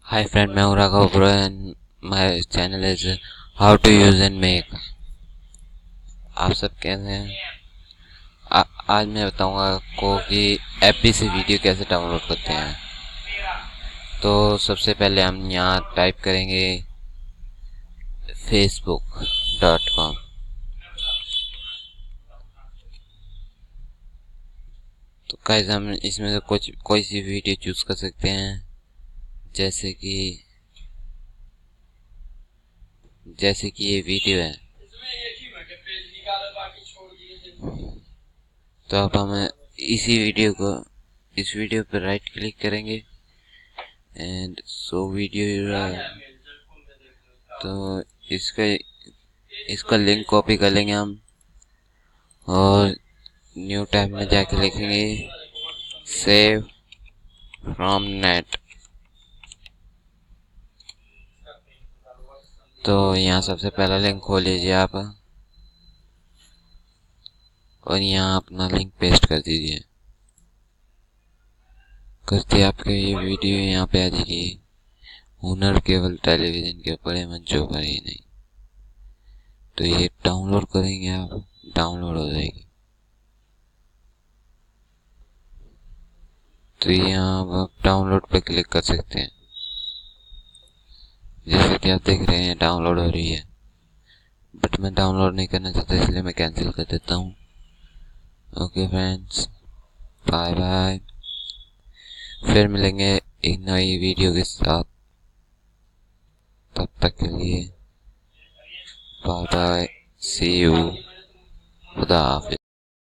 Hi friend, मैं हूँ Raghav bro and my channel is how to use and make। आप सब कैसे हैं? आज मैं बताऊंगा आपको कि एफबी से वीडियो कैसे डाउनलोड करते हैं। तो सबसे पहले हम यहाँ टाइप करेंगे facebook.com। तो गाइस हम इसमें से कोई सी वीडियो चूज कर सकते हैं, जैसे कि ये वीडियो है। तो अब हम इस वीडियो पर राइट क्लिक करेंगे एंड शो वीडियो। तो इसका लिंक कॉपी कर लेंगे हम और न्यू टैब में जाके लिखेंगे सेव फ्रॉम नेट। तो यहाँ सबसे पहला लिंक खोल लीजिए आप और यहाँ अपना लिंक पेस्ट कर दीजिए। करते आपके ये वीडियो यहाँ पे आ जाएगी। हुनर केवल टेलीविजन के बड़े मंचों पर ही नहीं। तो ये डाउनलोड करेंगे आप, डाउनलोड हो जाएगी। तो यहाँ आप डाउनलोड पे क्लिक कर सकते हैं। जैसे कि आप देख रहे हैं डाउनलोड हो रही है, बट मैं डाउनलोड नहीं करना चाहता इसलिए मैं कैंसिल कर देता हूँ। Okay friends, bye bye. फिर मिलेंगे एक नई वीडियो के साथ। तब तक के लिए बाय बाय, सी यू, खुदा हाफिज़।